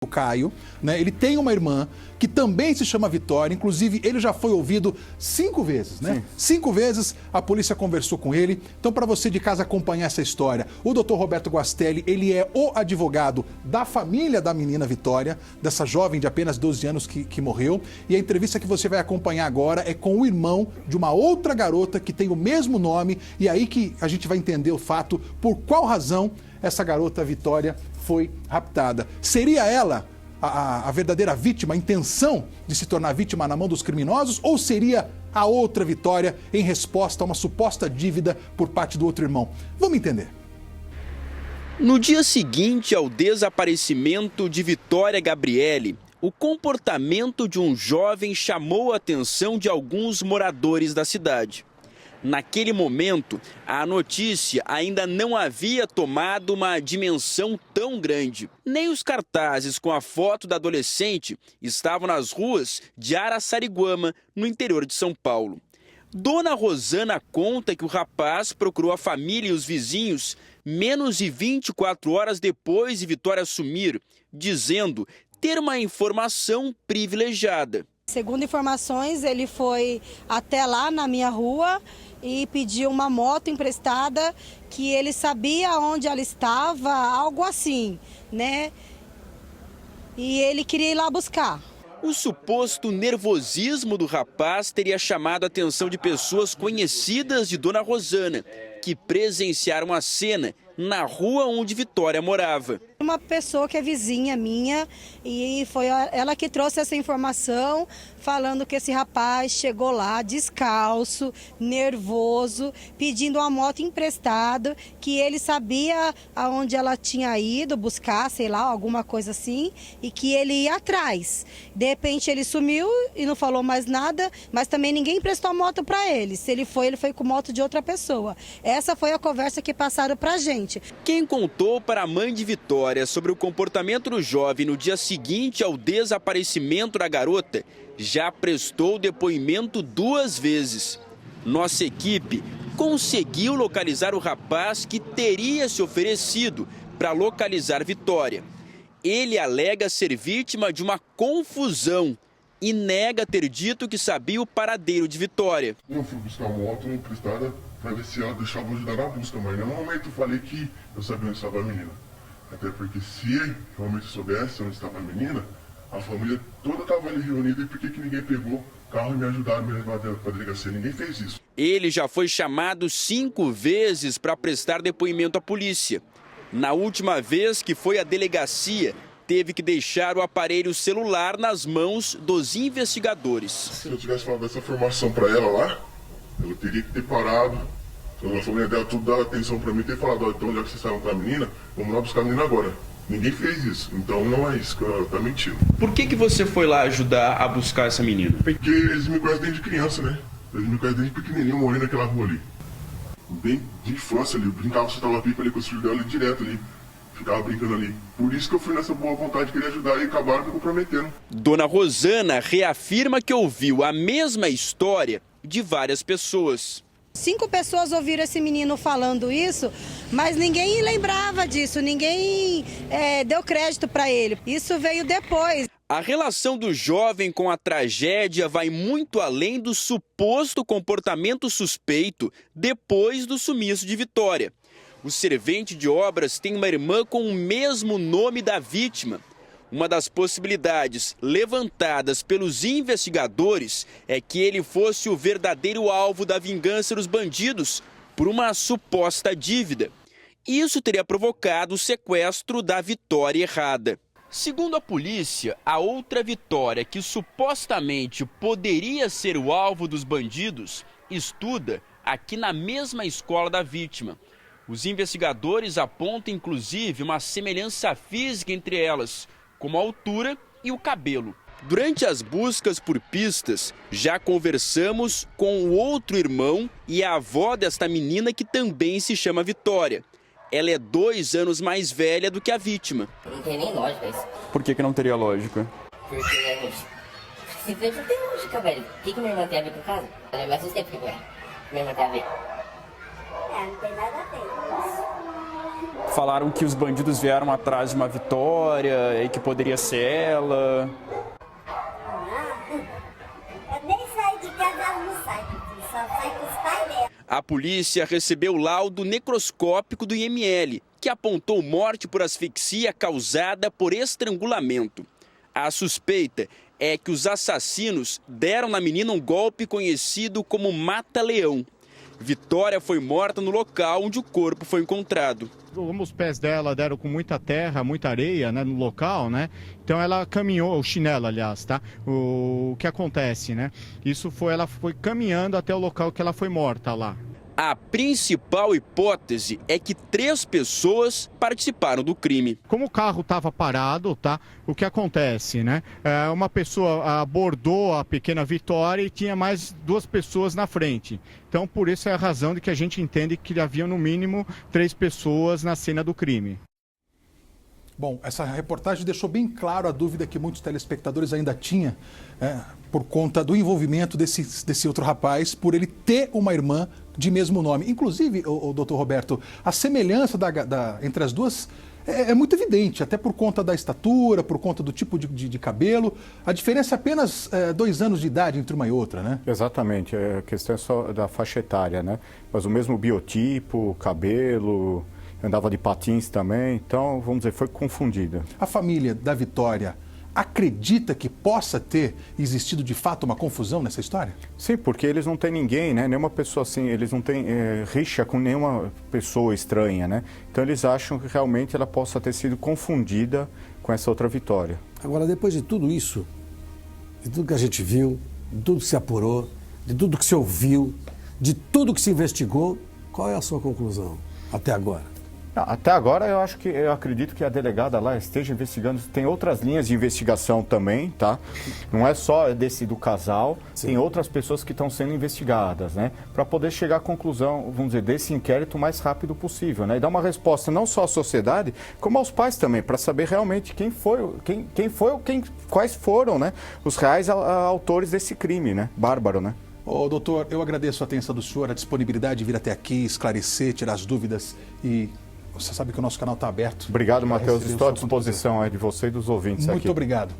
Caio, né? Ele tem uma irmã que também se chama Vitória, inclusive ele já foi ouvido 5 vezes, né? Sim. 5 vezes a polícia conversou com ele. Então, para você de casa acompanhar essa história, o Dr. Roberto Guastelli, ele é o advogado da família da menina Vitória, dessa jovem de apenas 12 anos que morreu. E a entrevista que você vai acompanhar agora é com o irmão de uma outra garota que tem o mesmo nome, e aí que a gente vai entender o fato por qual razão essa garota Vitória foi raptada. Seria ela a verdadeira vítima, a intenção de se tornar vítima na mão dos criminosos, ou seria a outra Vitória em resposta a uma suposta dívida por parte do outro irmão? Vamos entender. No dia seguinte ao desaparecimento de Vitória Gabriele, o comportamento de um jovem chamou a atenção de alguns moradores da cidade. Naquele momento, a notícia ainda não havia tomado uma dimensão tão grande. Nem os cartazes com a foto da adolescente estavam nas ruas de Araçariguama, no interior de São Paulo. Dona Rosana conta que o rapaz procurou a família e os vizinhos menos de 24 horas depois de Vitória sumir, dizendo ter uma informação privilegiada. Segundo informações, ele foi até lá na minha rua e pediu uma moto emprestada, que ele sabia onde ela estava, algo assim, né? E ele queria ir lá buscar. O suposto nervosismo do rapaz teria chamado a atenção de pessoas conhecidas de Dona Rosana, que presenciaram a cena na rua onde Vitória morava. Uma pessoa que é vizinha minha, e foi ela que trouxe essa informação, falando que esse rapaz chegou lá descalço, nervoso, pedindo uma moto emprestada, que ele sabia aonde ela tinha ido buscar, sei lá, alguma coisa assim, e que ele ia atrás. De repente ele sumiu e não falou mais nada, mas também ninguém emprestou a moto para ele. Se ele foi com moto de outra pessoa. Essa foi a conversa que passaram pra gente. Quem contou para a mãe de Vitória sobre o comportamento do jovem no dia seguinte ao desaparecimento da garota já prestou depoimento 2 vezes. Nossa equipe conseguiu localizar o rapaz que teria se oferecido para localizar Vitória. Ele alega ser vítima de uma confusão e nega ter dito que sabia o paradeiro de Vitória. Eu fui buscar uma moto emprestada para ver se ela deixava ajudar na busca, mas em nenhum momento eu falei que eu sabia onde estava a menina. Até porque se realmente soubesse onde estava a menina, a família toda estava ali reunida, e por que ninguém pegou o carro e me ajudaram a me levar para a delegacia? Ninguém fez isso. Ele já foi chamado 5 vezes para prestar depoimento à polícia. Na última vez que foi à delegacia, teve que deixar o aparelho celular nas mãos dos investigadores. Se eu tivesse falado dessa informação para ela lá, eu teria que ter parado. A família dela tudo dá atenção para mim, ter falado, ó, então já que vocês estavam com a menina, vamos lá buscar a menina agora. Ninguém fez isso, então não é isso, tá mentindo. Por que você foi lá ajudar a buscar essa menina? Porque eles me conhecem desde criança, né? Eles me conhecem desde pequenininho, eu morei naquela rua ali. Bem de infância ali, eu brincava, soltava pipa ali com os filhos dela ali, direto ali. Ficava brincando ali. Por isso que eu fui nessa boa vontade de querer ajudar e acabaram me comprometendo. Dona Rosana reafirma que ouviu a mesma história de várias pessoas. 5 pessoas ouviram esse menino falando isso, mas ninguém lembrava disso, ninguém deu crédito para ele. Isso veio depois. A relação do jovem com a tragédia vai muito além do suposto comportamento suspeito depois do sumiço de Vitória. O servente de obras tem uma irmã com o mesmo nome da vítima. Uma das possibilidades levantadas pelos investigadores é que ele fosse o verdadeiro alvo da vingança dos bandidos por uma suposta dívida. Isso teria provocado o sequestro da Vitória errada. Segundo a polícia, a outra Vitória, que supostamente poderia ser o alvo dos bandidos, estuda aqui na mesma escola da vítima. Os investigadores apontam inclusive uma semelhança física entre elas, como a altura e o cabelo. Durante as buscas por pistas, já conversamos com o outro irmão e a avó desta menina, que também se chama Vitória. Ela é 2 anos mais velha do que a vítima. Não tem nem lógica isso. Por que não teria lógica? Porque simplesmente não tem lógica, velho. O que minha irmã tem a ver com o caso? Eu me assustei porque minha irmã tem a ver. Não tem nada a ver. Falaram que os bandidos vieram atrás de uma Vitória e que poderia ser ela. Eu nem saio de casa, ela não sai, só sai com os pais dela. A polícia recebeu o laudo necroscópico do IML, que apontou morte por asfixia causada por estrangulamento. A suspeita é que os assassinos deram na menina um golpe conhecido como mata-leão. Vitória foi morta no local onde o corpo foi encontrado. Como os pés dela deram com muita terra, muita areia, né, no local, né? Então ela caminhou, o chinelo, aliás, tá? O que acontece, né? Ela foi caminhando até o local que ela foi morta lá. A principal hipótese é que 3 pessoas participaram do crime. Como o carro estava parado, tá? O que acontece, né? Uma pessoa abordou a pequena Vitória e tinha mais 2 pessoas na frente. Então, por isso é a razão de que a gente entende que havia no mínimo 3 pessoas na cena do crime. Bom, essa reportagem deixou bem claro a dúvida que muitos telespectadores ainda tinham por conta do envolvimento desse outro rapaz, por ele ter uma irmã de mesmo nome. Inclusive, o doutor Roberto, a semelhança entre as duas é muito evidente, até por conta da estatura, por conta do tipo de cabelo. A diferença é apenas 2 anos de idade entre uma e outra, né? Exatamente, a questão é só da faixa etária, né? Mas o mesmo biotipo, cabelo, andava de patins também, então, vamos dizer, foi confundida. A família da Vitória acredita que possa ter existido de fato uma confusão nessa história? Sim, porque eles não têm ninguém, né? Nenhuma pessoa assim, eles não têm rixa com nenhuma pessoa estranha, né? Então eles acham que realmente ela possa ter sido confundida com essa outra Vitória. Agora, depois de tudo isso, de tudo que a gente viu, de tudo que se apurou, de tudo que se ouviu, de tudo que se investigou, qual é a sua conclusão até agora? Até agora eu acredito que a delegada lá esteja investigando, tem outras linhas de investigação também, tá? Não é só do casal, sim, tem outras pessoas que estão sendo investigadas, né? Para poder chegar à conclusão, vamos dizer, desse inquérito o mais rápido possível, né? E dar uma resposta não só à sociedade, como aos pais também, para saber realmente quais foram, né, os reais autores desse crime, né? Bárbaro, né? Ô, doutor, eu agradeço a atenção do senhor, a disponibilidade de vir até aqui, esclarecer, tirar as dúvidas e você sabe que o nosso canal está aberto. Obrigado, Matheus. Estou à disposição de você e dos ouvintes aqui. Muito obrigado.